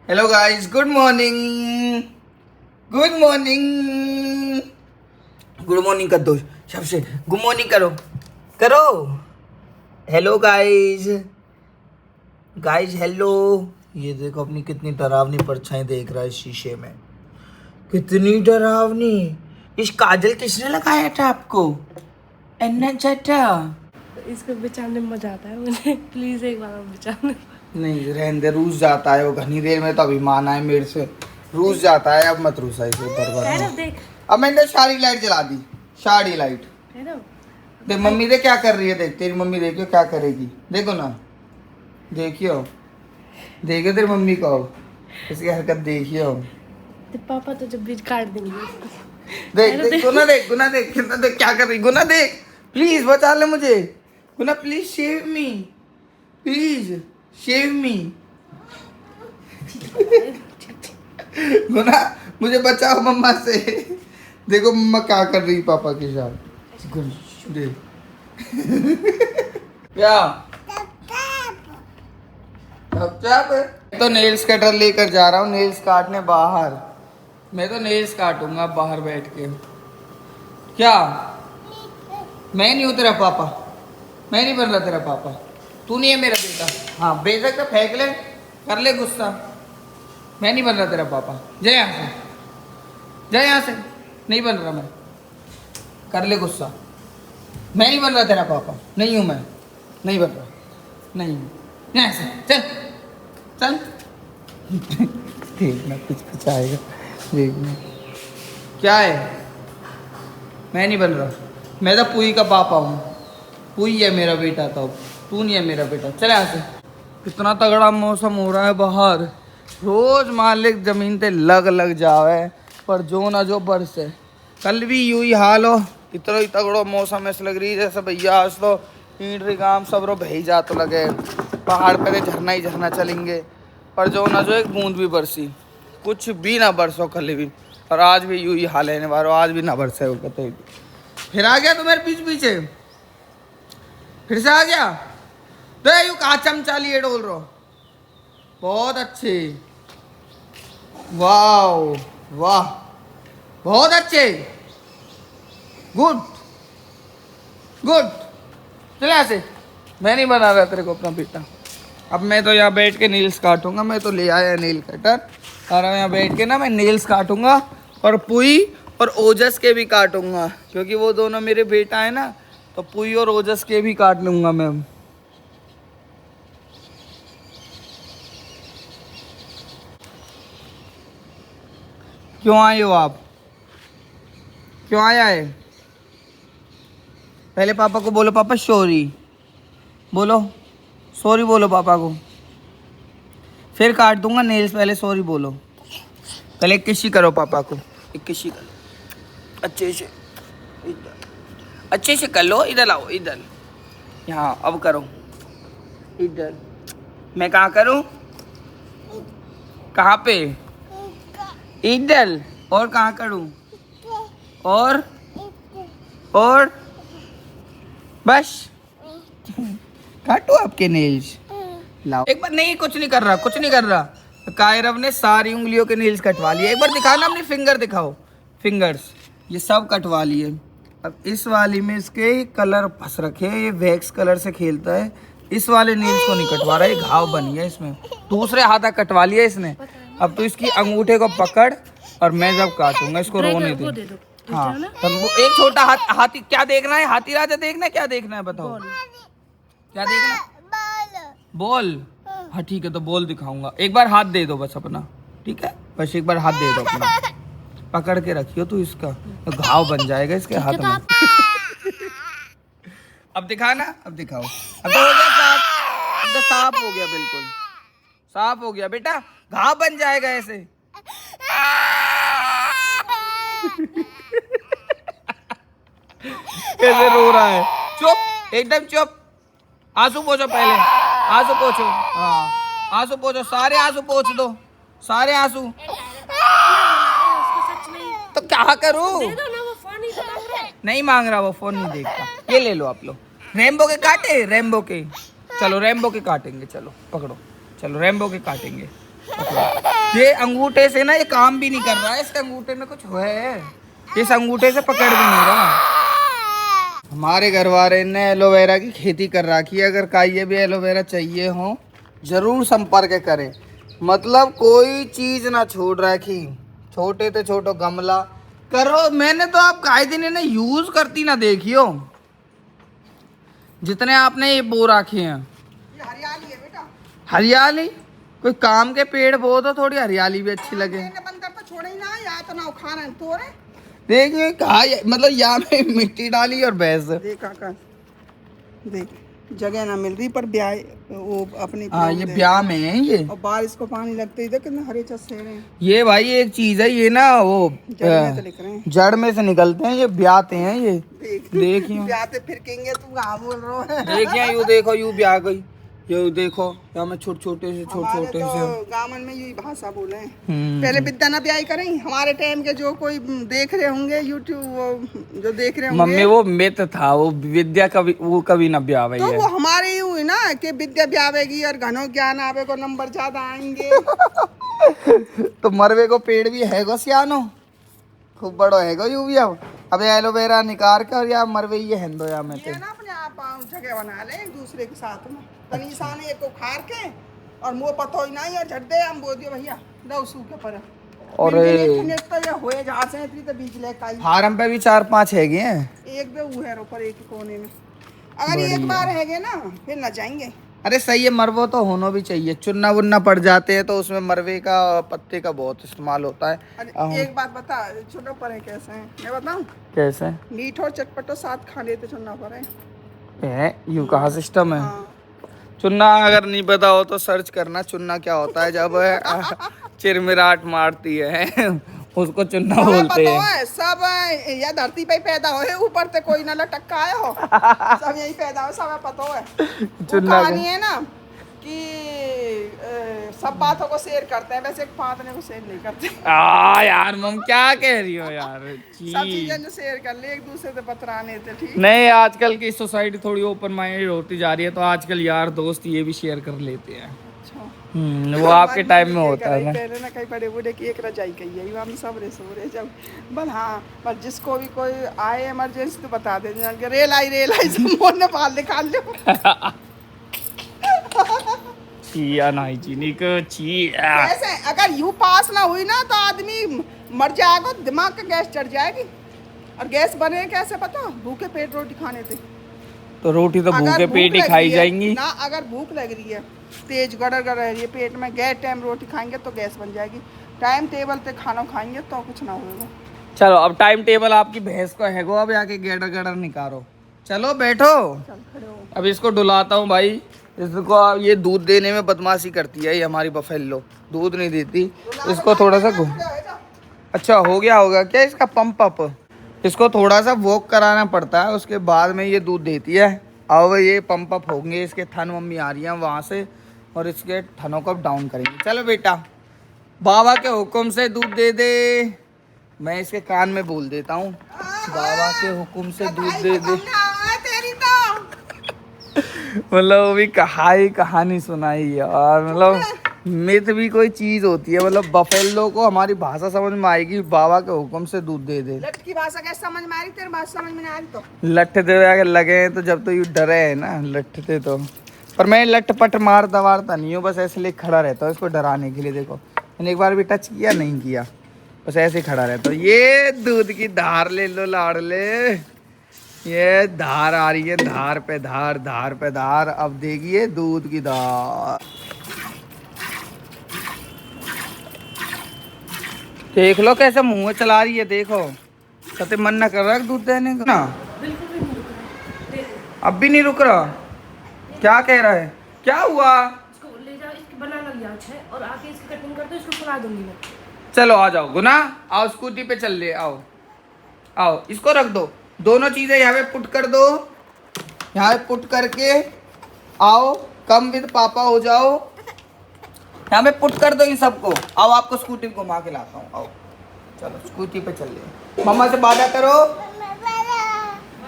Hello guys, good morning. Good morning. Good morning कर दो सबसे। गुड मॉर्निंग करो करो। Hello guys. Guys hello. ये देखो अपनी कितनी डरावनी परछाई देख रहा है शीशे में। कितनी डरावनी। इस काजल किसने लगाया था आपको? अन्ना चाचा। इसको बचाने में मजा आता है मुझे। प्लीज एक बार बचाने। नहीं रहने दे, रूस जाता है वो। घनी देर में तो अभिमान आए मेरे से। रूस जाता है, अब मत रूसा इसे ऊपर। देख अब मैंने सारी लाइट जला दी। सारी लाइट। देख मम्मी देख क्या कर रही है। देख तेरी मम्मी, देखियो क्या करेगी। देखो ना, देखियो देखियो तेरी मम्मी को। इसकी हरकत देखियो। तो पापा तो जब बीज काट देंगे देख देख गुना, देख गुना, देख देख क्या कर रही गुना। देख प्लीज बचा ले मुझे। Guna please save me, please save me. Guna मुझे बचाओ मम्मा से। देखो मम्मा क्या कर रही पापा के साथ। देख क्या तो नेल्स कटर लेकर जा रहा हूँ नेल्स काटने बाहर। मैं तो नेल्स काटूंगा बाहर बैठ के। क्या? मैं नहीं हूँ तेरा पापा। मैं नहीं बन रहा तेरा पापा। तू नहीं है मेरा बेटा। हाँ बेशक तो फेंक ले, कर ले गुस्सा। मैं नहीं बन रहा तेरा पापा। जा यहाँ से, जा यहाँ से। नहीं बन रहा मैं। कर ले गुस्सा। मैं नहीं बन रहा तेरा पापा। नहीं हूँ मैं। नहीं बन रहा। नहीं हूँ। यहाँ से चल चल। देखना कुछ कुछ आएगा। देखना क्या है। मैं नहीं बन रहा। मैं तो पुई का पापा हूँ। पुई है मेरा बेटा। तो तू नहीं है मेरा बेटा। चल यहाँ से। कितना तगड़ा मौसम हो रहा है बाहर। रोज मालिक जमीन पे लग जावे, पर जो ना जो बरसे। कल भी यूं ही हाल हो। इतना ही तगड़ो मौसम ऐसे लग रही है जैसे भैया आज तो ईंट री काम सब रो भई जा तो लगे। पहाड़ पे तो झरना ही झरना चलेंगे, पर जो ना जो एक बूंद भी बरसी। कुछ भी ना बरसो कल भी। और आज भी यूं ही हाल है बारो। आज भी ना बरसे हो तो। फिर आ गया तुम्हारे पीछे फिर से आ गया। तो यू कहा चमचा लिए डोल रहो। बहुत अच्छे। वाह वाह, बहुत अच्छे। Good good. चले ऐसे। मैं नहीं बना रहा तेरे को अपना बेटा। अब मैं तो यहाँ बैठ के नेल्स काटूंगा। मैं तो ले आया नेल कटर, और यहाँ बैठ के ना मैं नेल्स काटूंगा। और पुई और ओजस के भी काटूंगा, क्योंकि वो दोनों मेरे बेटा है ना। तो पुई और ओजस के भी काट लूंगा मैं। क्यों आए हो आप? क्यों आया है? पहले पापा को बोलो पापा सॉरी। बोलो सॉरी, बोलो पापा को। फिर काट दूंगा नेल्स। पहले सॉरी बोलो। पहले एक किसी करो पापा को। एक किसी करो अच्छे से। अच्छे से कर लो। इधर आओ, इधर। यहाँ अब करो। इधर। मैं कहाँ करूँ? कहाँ पे? इधर। और कहाँ करूँ? और बस काटो आपके नेल्स। लाओ एक बार। नहीं कुछ नहीं कर रहा, कुछ नहीं कर रहा। कायरव ने सारी उंगलियों के नेल्स कटवा लिए। एक बार दिखाओ ना अपनी फिंगर, दिखाओ फिंगर्स। ये सब कटवा लिए। अब इस वाली में इसके कलर फंस रखे हैं। ये वैक्स कलर से खेलता है। इस वाले नेल्स को नहीं कटवा रहा है। घाव बन गया इसमें। दूसरे हाथ कटवा लिया इसने। अब तो इसकी अंगूठे को पकड़, और मैं जब काटूंगा इसको रोने दे। हाँ तब वो एक छोटा हाथी। क्या देखना है? हाथी राजा देखना है? क्या देखना है बताओ? क्या देखना है? बॉल। हाँ ठीक है, तो बॉल दिखाऊंगा। एक बार हाथ दे दो बस अपना। ठीक है, बस एक बार हाथ दे दो अपना। पकड़ के रखियो तू इसका, तो घाव बन जाएगा इसके हाथ में। अब दिखाना। अब दिखाओ। अब तो हो गया साफ। अब तो साफ हो गया, बिल्कुल साफ हो गया बेटा। घाव बन जाएगा ऐसे। कैसे रो रहा है। चुप, एकदम चुप। आंसू पोछो पहले। आंसू पोछो। हाँ आंसू पोछो। सारे आंसू पोछ दो। सारे आंसू। तो क्या करूं? नहीं मांग रहा वो, फोन नहीं देखता। ये ले लो आप लोग। रेम्बो के काटे, रेम्बो के। चलो रेम्बो के काटेंगे। चलो पकड़ो। चलो रेम्बो के काटेंगे। पकड़ो। ये अंगूठे से ना ये काम भी नहीं कर रहा है, इसके अंगूठे में कुछ है, इस अंगूठे से पकड़ भी नहीं रहा। हमारे घर वाले ने एलोवेरा की खेती कर रखी है, अगर काई भी एलोवेरा चाहिए हो जरूर संपर्क करें। मतलब कोई चीज ना छोड़ रखी, छोटे तो छोटो गमला करो। मैंने तो आप काई दिन इन्हें यूज करती ना देखियो, जितने आपने ये बो रखे हैं। ये हरियाली है बेटा, हरियाली कोई काम के पेड़ बो तो थोड़ी हरियाली भी अच्छी लगे। बंदर तो छोड़े ही ना, या तो ना उखाड़ रहे तोड़े। देखिए कहा मतलब यहाँ में मिट्टी डाली और भैंस। देख आकाश, देख जगह ना मिल रही पर ब्याह वो अपनी हाँ ये ब्याह में है ये। और बारिश को पानी लगते ही देख कितने हरे चस्से हैं। ये भाई एक चीज है ये ना, वो जड़ में से लिख रहे हैं, जड़ में से निकलते हैं ये, ब्याहते हैं ये। देखिए ब्याहते फिरकेंगे, तू कहाँ बोल रहा है। देखिए यू देखो यू ब्याह गई, ये देखो यहाँ में छोटे छोटे से हमारे तो गाँव में यही भाषा बोले हैं। हम्म। पहले विद्या ना ब्याह करें, हमारे टाइम के जो कोई देख रहे होंगे यूट्यूब, जो देख रहे होंगे। मम्मी वो मिथ था, वो विद्या कभी वो कभी न ब्याह तो वो हमारे ही हुई ना कि विद्या ब्यावेगी और घनो ज्ञान आवे को नंबर ज्यादा आएंगे। तो मरवे को पेड़ भी है गो सियानो, खूब बड़ो है गो यू भी। अब एलोवेरा निकाल के और या मरवे ये हेंदो या में ये ना अपने आप जगह बना ले एक दूसरे के साथ में, तनीसा ने एक को खार के और मुंह पतो ही नहीं और झट दे हम बोल दियो भैया दो सू के पर। और तो ये होए जहां से इतनी तो बीज ले काई फार्म पे भी 4-5 हैगे हैं। एक दो है ऊपर एक ही कोने में, अगर एक बार हैगे ना फिर ना जाएंगे। अरे सही है, मरवो तो होना भी चाहिए। चुन्ना वुन्ना पड़ जाते हैं तो उसमें मरवे का पत्ते का बहुत इस्तेमाल होता है। अरे एक बात बता, छोटो पर है कैसे है मैं बताऊं? कैसे मीठो चटपटो साथ खा लेते चुन्ना पर है यू कहा सिस्टम है। हाँ। चुन्ना अगर नहीं पता हो तो सर्च करना, चुन्ना क्या होता है। जब चिरमिराट मारती है उसको चुन्ना बोलते हैं। सब या धरती पे पैदा हो, ऊपर से कोई ना लटका आया हो, सब यही पैदा हो, सब पता है। चुन्ना कहानी है ना कि सब बातों को शेयर करते हैं, वैसे फांदने को शेयर नहीं करते। यार मम क्या कह रही हो यार। सब चीजें जो शेयर कर ले एक दूसरे से बतराने थे, ठीक नहीं आजकल की सोसाइटी थोड़ी ओपन माइंडेड होती जा रही है, तो आजकल यार दोस्त ये भी शेयर कर लेते हैं। वो आपके टाइम में होता है ना। पहले ना कई बड़े बूढ़े की एक रजाई कही है, हम सब रे सो रहे जब बल। हाँ पर जिसको भी कोई आए इमरजेंसी तो बता दे, रेल आई सब मोड़ ने बाल निकाल लो। चिया नहीं चीनी को चिया। ऐसे अगर यू पास ना हुई ना तो आदमी मर जाएगा, दिमाग का गैस चढ़ जाएगी। और गैस बने कैसे पता? भूखे पेट रोटी खाने थे। तो रोटी तो भूखे पेट ही खाई जाएंगी ना। अगर भूख लग रही है तेज गड़र रही है पेट में, गैस टाइम रोटी खाएंगे तो गैस बन जाएगी। टाइम टेबल पे खाना खाएंगे तो कुछ ना होगा। चलो अब टाइम टेबल आपकी भैंस को है गो, अब आके गड़र गड़र निकालो। चलो बैठो, चल खड़े हो। अब इसको डुलाता हूँ भाई। इसको ये दूध देने में बदमाशी करती है, ये हमारी बफेलो दूध नहीं देती। इसको थोड़ा सा अच्छा हो गया होगा क्या इसका पंप अप, इसको थोड़ा सा वॉक कराना पड़ता है, उसके बाद में ये दूध देती है। अब ये पंप अप होंगे, इसके थन मम्मी आ रही हैं वहाँ से और इसके थनों को डाउन करेंगे। चलो बेटा बाबा के हुक्म से दूध दे दे। मैं इसके कान में बोल देता हूँ, बाबा के हुक्म से दूध दे दे। मतलब वो भी कहानी सुनाई यार। मतलब मिथ भी कोई चीज होती है। मतलब बफेलो को हमारी भाषा समझ में आएगी, बाबा के हुक्म से दूध दे दे। लठ की भाषा कैसे समझ में आ रही? तेरी भाषा समझ में नहीं आ रही तो लठ दे अगर लगे हैं तो जब तो यू डरे है ना लठते तो। पर मैं लठ पट मारता वारता नहीं हूँ, बस ऐसे ले खड़ा रहता हूँ इसको डराने के लिए। देखो मैंने एक बार भी टच किया नहीं किया, बस ऐसे खड़ा रहता हूँ। ये दूध की धार ले लो लाडले, ये धार आ रही है, धार पे धार, धार पे धार। अब देखिए दूध की धार, देख लो कैसे मुंह चला रही है। देखो सत्य मन ना कर रहा है दूध देने का ना, अब भी नहीं रुक रहा। क्या कह रहा है, क्या हुआ? इसको ले जाओ, इसकी बनाना लिया है और आके इसकी कटिंग कर दो, इसको सुना दूंगी मैं। चलो आ जाओ गुना, आओ स्कूटी पे चल ले, आओ आओ। इसको रख दो, दोनों चीजें यहाँ पे पुट कर दो, यहाँ पे पुट करके आओ। कम विद पापा हो जाओ, यहाँ पे पुट कर दो इन सबको। आओ आपको स्कूटी पे घुमा के लाता हूँ, आओ चलो स्कूटी पे चल ले। मम्मा से वादा करो,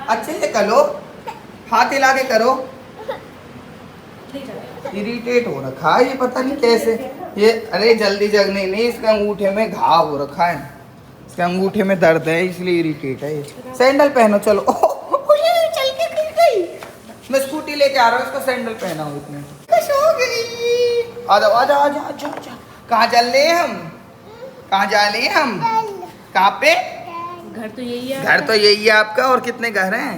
अच्छे से करो, हाथ हिला के करो। इरिटेट हो रखा है ये, पता नहीं कैसे। ये अरे जल्दी जगने नहीं, इसके अंगूठे में घाव हो रखा है, इसके अंगूठे में दर्द है इसलिए इरिटेट है ये। सैंडल पहनो चलो। ये चल के गिर गई। मैं स्कूटी लेके आ रहा हूँ, इसको सैंडल पहनाऊँ इतने। खुश हो गई। आ जाओ आ जाओ आ जाओ आ जाओ। कहाँ चल रहे हैं हम? कहाँ जा रहे हैं हम? कहाँ पे? घर तो यही है। घर तो यही है आपका, और कितने घर हैं?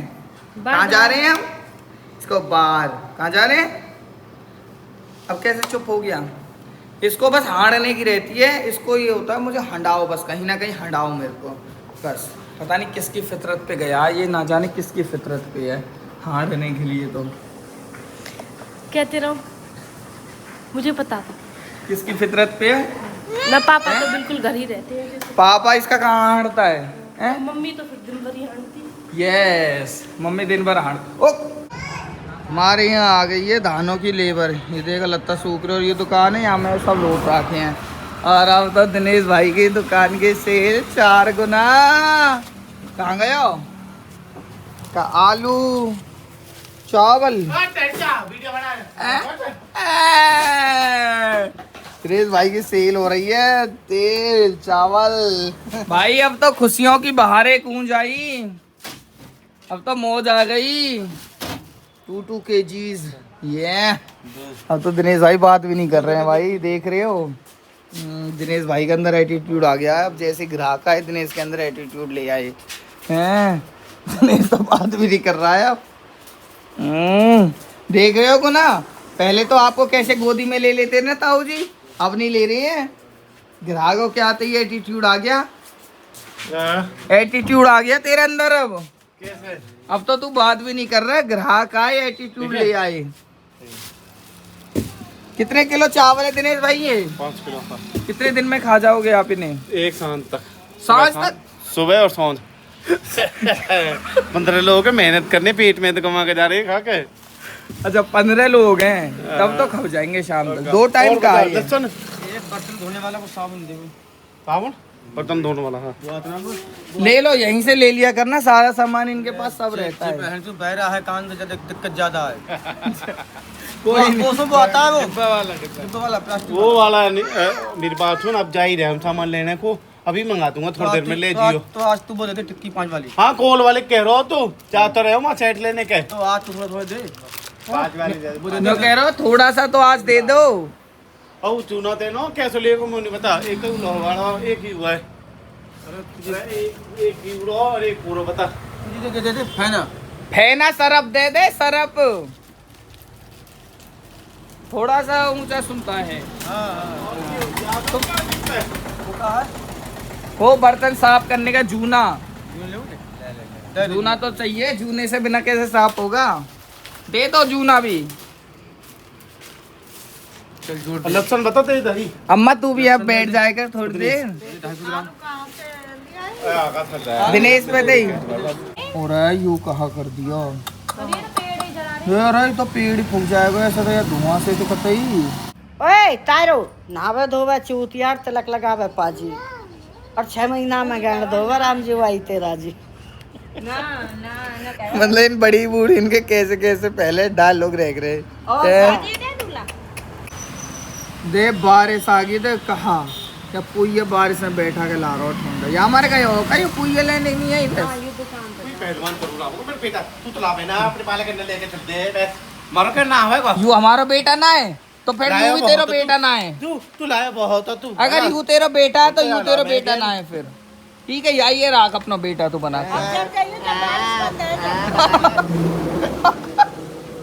कहाँ जा रहे हैं हम? इसको बाहर कहाँ जा रहे हैं? अब कैसे चुप हो गया? इसको बस हारने की रहती है, इसको ये होता है मुझे हंडाओ, बस कहीं ना कहीं हंडाओ मेरे को बस। पता नहीं किसकी फितरत पे गया ये, ना जाने किसकी फितरत पे है हारने के लिए। तो कहते रहो, मुझे पता था। किसकी फितरत पे है? ना पापा तो बिल्कुल घर ही रहते हैं। पापा इसका कहाँ हारता है, हैं? मम्मी तो फिर दिन भर ही हारती। यस, मम्मी दिन भर हार। ओ हमारे यहाँ आ गई है धानों की लेबर। ये देखा लत्ता सूख रही, और ये दुकान है यहाँ में सब लोग रखे हैं। और अब तो दिनेश भाई की दुकान की सेल 4 गुना। कहाँ गए हो? का आलू चावल दिनेश भाई की सेल हो रही है, तेल चावल। भाई अब तो खुशियों की बहारें गूंज आई, अब तो मौज आ गई। 2 kgs ये। अब तो दिनेश भाई बात भी नहीं कर रहे हैं भाई, देख रहे हो? दिनेश भाई के अंदर एटीट्यूड आ गया है। अब जैसे ग्राहक आए दिनेश के अंदर एटीट्यूड ले आए हैं। दिनेश तो बात भी नहीं कर रहा है अब। देख रहे हो को ना, पहले तो आपको कैसे गोदी में ले लेते ना ताऊ जी, अब नहीं ले रहे हैं। ग्राहकों के आते ही एटीट्यूड आ गया, एटीट्यूड आ गया तेरे अंदर अब। कैसे? अब तो तू बात भी नहीं कर रहा है, ग्राहक आए एटीट्यूड ले आए। कितने किलो चावल है दिनेश भाई ये? 5 किलो का। कितने दिन में खा जाओगे आप इन्हें? एक सांझ तक। सांझ तक? सुबह और सांझ। 15 लोग हैं, मेहनत करने पेट में तो कमा के जा रहे हैं खा के। अच्छा 15 लोग हैं, तब तो खा जाएंगे शाम तक। 2 टाइम का है ये। लहसुन एक बर्तन धोने वाला को साबुन दे। साबुन बर्तन धोने वाला। हाँ ले लो, यहीं से ले लिया करना, सारा सामान इनके पास सब रहता है। बहन तू बहरा है, कान में दिक्कत ज्यादा है। कोई नहीं। वो आता है वो डिब्बा वाला डिब्बा वाला प्लास्टिक वो वाला मेरी बात सुन, अब जा ही रहे हम सामान लेने को, अभी मंगा दूंगा थोड़ी देर में, ले जियो। तो आज तू बोले थे टिक्की 5 वाली, हाँ कोल वाले कह रहा हो तू, चाहते रहे हो वहाँ सेट लेने के। तो आज तू थोड़ा थोड़ा दे। 5 वाली दे दे। जो कह रहे हो थोड़ा सा तो आज दे दो। और चूना देना कैसे लेगा मुझे बता। एक तो लोहाड़ा एक ही हुआ है, एक ही उड़ो और एक पूरा बता। दे फैना। फेना सरफ दे दे, सरफ थोड़ा सा ऊंचा सुनता है। वो बर्तन साफ करने का जूना, जूना तो चाहिए, जूने से बिना कैसे साफ होगा? दे दो जूना भी। लक्षण बता दे इधर ही। अम्मा तू भी अब बैठ जाएगा थोड़ी देर। 250 ग्राम। दिनेश पे दे। और यू कहा कर दिया यार, ये तो पेड़ ही फूक जाएगा ऐसा तो यार, धुआं से तो कतई। ओए तारो नावे धोवे चूतियार तिलक लगावे पाजी, और 6 महीना में गैंड धोवे राम जी वाई तेरा जी। मतलब इन बड़ी बूढ़ी इनके कैसे कैसे पहले डाल लोग रह गए। दे बारिश आ गई तो कहा क्या पुइया बारिश में बैठा के ला रहा ठंडा। या हमारे कहीं हो कहीं पुइया लेने नहीं आई बस। पहलवान करूँगा वो मेरे बेटा, तू तो लावे ना अपने पाले करने लेके चल दे। मारो के ना होएगा। यू हमारा बेटा ना है तो फिर लाया यू भी बहुत तेरा तो बेटा ना है। तू लाया बहुत है तू। अगर यू तेरा बेटा है तो तो यू यार तेरा मैं बेटा दे- ना है फिर ठीक है। या ये राख अपना बेटा तो बना के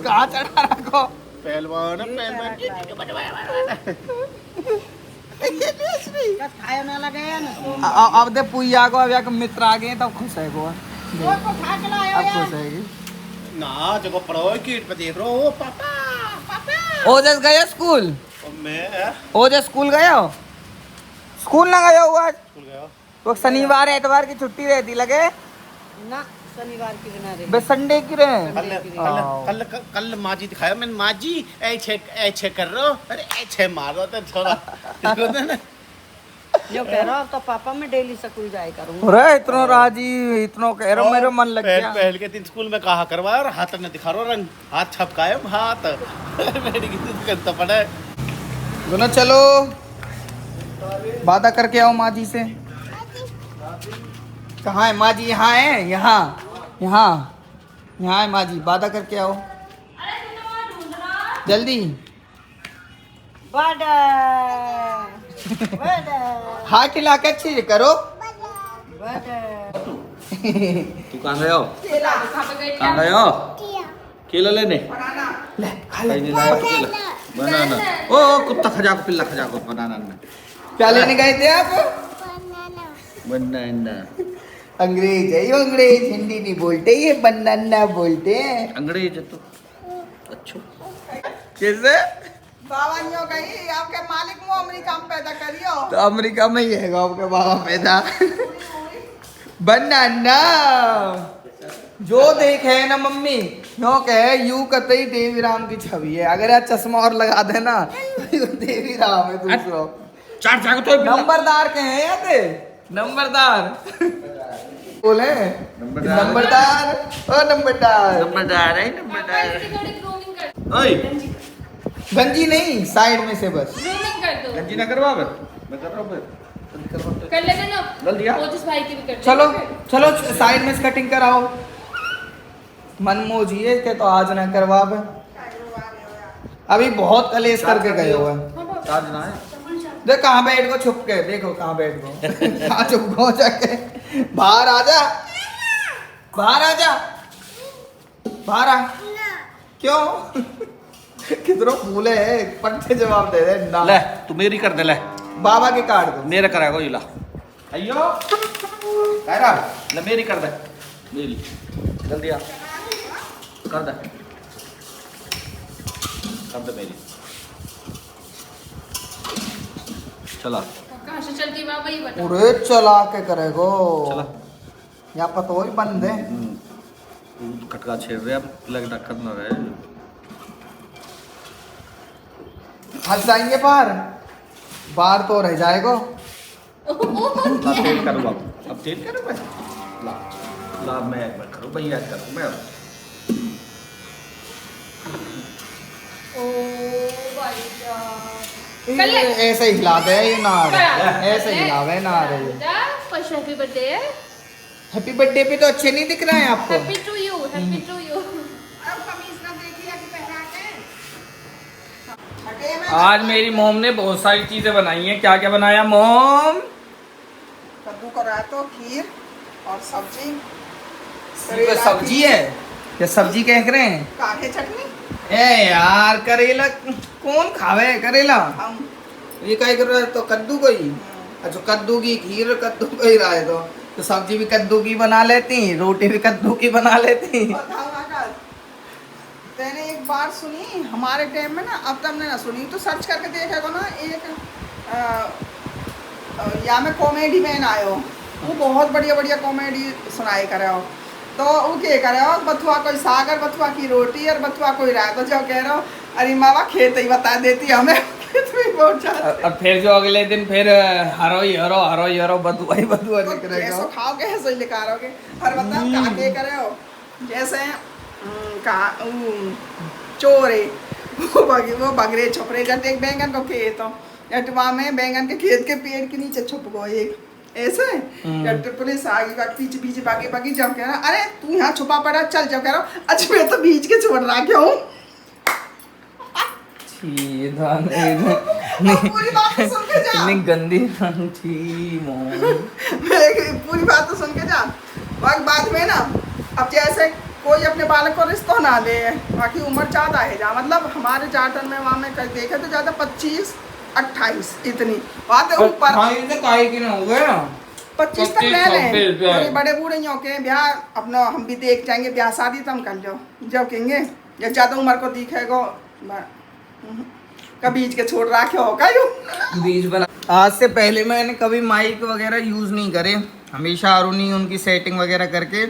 कहाँ चढ़ा रखो। पहलवान खाए ना लगे ना अब दे पुइया को, अब या मित्र आ गए तब खुश है को। अब खुश है ना जगह पड़ो कीट पे देख रहा हो पापा। ओजस गया स्कूल? और मैं ओजस स्कूल गया हो? स्कूल ना गया हुआ आज? स्कूल गया। वो शनिवार एतवार की छुट्टी रहती लगे ना शनिवार की बिना रे बस संडे की रहे। कल माजी दिखाया मैंने, माजी ऐसे कर रहा हूँ, अरे ऐसे मार रहा था थोड़ा। जो कह रहा हूँ तो पापा मैं डेली स्कूल जाए करूँगा। अरे इतना राजी, इतना कह रहा मेरा मन लग गया। पहल के दिन स्कूल में कहा करवाया और हाथ में दिखा रहा रंग, हाथ छपकाए हाथ। मेरी तो पड़ा है। दोनों चलो वादा करके आओ माँ जी से। कहाँ है माँ जी? यहाँ है, यहाँ यहाँ यहाँ है माँ जी, वादा करके आओ जल्दी। बड़ा बड़ा हाथ हिला के अच्छे से करो। बड़ा तू कहाँ गए हो? कहाँ गए हो? केला लेने? ले खा ले। कहीं नहीं लाया तो केला। बनाना। ओ कुत्ता खजा को पिल्ला खजा को बनाना में। क्या लेने गए थे आप? बनाना। अंग्रेज है ये, अंग्रेज। हिंदी नहीं बोलते ये, बनाना बोलते हैं। अंग्रेज है तो अच्छो। कैसे? बाबा नहीं हो गई आपके मालिक वो अमेरिका में पैदा करियो। तो अमेरिका में ही है आपके बाबा पैदा। बनाना जो देखे ना मम्मी, यो कहे यू कतई देवी राम की छवि है। अगर यार चश्मा और लगा देना तो यू देवी राम है दूसरो। चार चार तो नंबरदार के हैं या थे? नंबरदार बोले नंबरदार। ओ नंबरदार। नंबरदार है नंबरदार। ओए गंजी नहीं, साइड में से बस। गंजी ना करवा बे। मैं कर रहा हूँ फिर। कर लेते ना। जल्दी दिया। ओजस भाई की भी कर चलो चलो साइड में से कटिंग कराओ। मनमोजी है के तो आज ना करवा बे। अभी बहुत कलेश करके गए हुए हैं। चार्ज ना है। देख कहाँ बैठ गो छुप के, देखो कहाँ बैठ गो। कहाँ छुप गो जाके। बाहर आ जा, बाहर आ जा, बाहर आ। क्यों? कितनो फूले है, पट्टे जवाब दे दे ना। ले तू मेरी कर दे ले। बाबा के काट दो। मेरा कराएगा इला। अयो कह रहा ले मेरी कर दे। मेरी जल्दी आ कर दे। कर दे मेरी। चला कहाँ से चलती है बाबा, ये बता। पूरे चला के करेगो। चला। यहाँ पर तो ही बंद है। तू खटका छेड़ रहे अब लग डक्कर न रहे। फंस जाएंगे बाहर, बाहर तो रह जाएगा। ला तेज करूँ अब तेज करूँ मैं। ला ला मैं एक बार करूँ भैया करूँ मैं। ओ भाई साहब। ये ऐसे ही हिला दे ये नार, ऐसे ही हिलावे नार। फर्स्ट हैप्पी बर्थडे है। हैप्पी बर्थडे पे तो अच्छे नहीं दिख रहे हैं आपको। Happy to you, happy to you. अब कमीज ना देखिए कि पहना के हटे में आज मेरी मोम ने बहुत सारी चीजें बनाई हैं। क्या क्या बनाया मोम? कद्दू का रायतो, खीर और सब्जी। ये सब्जी है या सब्जी कह रहे हैं? काहे चटनी ए यार करेला कौन खावे करेला? हम ये क्या कर रहा है? तो कद्दू को ही। अच्छा कद्दू की खीर, कद्दू को ही राय तो सब्जी भी कद्दू की बना लेती, रोटी भी कद्दू की बना लेती। बताओ आकर मैंने एक बात सुनी हमारे टाइम में ना, अब तुमने ना सुनी तो सर्च करके देखेगा ना। एक या में कॉमेडी मैन आयो, वो बहुत बढ़िया बढ़िया कॉमेडी सुनाए करे हो। तो वो क्या करे हो, बथुआ कोई सागर, बथुआ की रोटी और बथुआ कोई राय। तो जो कह रहा हो अरे मावा खेत ही बता देती हमें। खेत में बहुत जाते। और फिर जो अगले दिन फिर हरो ही हरो बदुआ ही बदुआ तो निकलेगा। कैसो खाओगे ऐसे ही निकालोगे। और बताओ काके करे हो जैसे चोर है वो बगरे छुपरे जब एक बैंगन को खेत हो अटवा में, बैंगन के खेत के पेड़ के नीचे छुप गो एक ऐसे। पुलिस आ गई, पीछे पीछे भागे भागी। जब कह रहा अरे तू यहाँ छुपा पड़ा, चल। जब कह रहा अच्छा मैं तो बीच के छोड़ रहा क्यों। पूरी बात तो सुन के जा। इतनी गंदी थी मोम। पूरी बात तो सुन के जा। बाद में ना अब जैसे कोई अपने बालक को रिश्ता ना दे, बाकी उम्र ज़्यादा है जा, मतलब हमारे जाटन में वहाँ में देखे तो ज़्यादा 25-28 इतनी बात है ऊपर। की ना हो गया 25 तक ले 26 लें। बड़े बूढ़े यों के ब्याह अपना हम भी देख जाएंगे, ब्याह शादी तम कर लो जब कहेंगे। या ज़्यादा उम्र को दिखेगा कभी बीच के छोड़ रहा क्यों होगा यू बीज बना। आज से पहले मैंने कभी माइक वगैरह यूज़ नहीं करे, हमेशा अरुणी उनकी सेटिंग वगैरह करके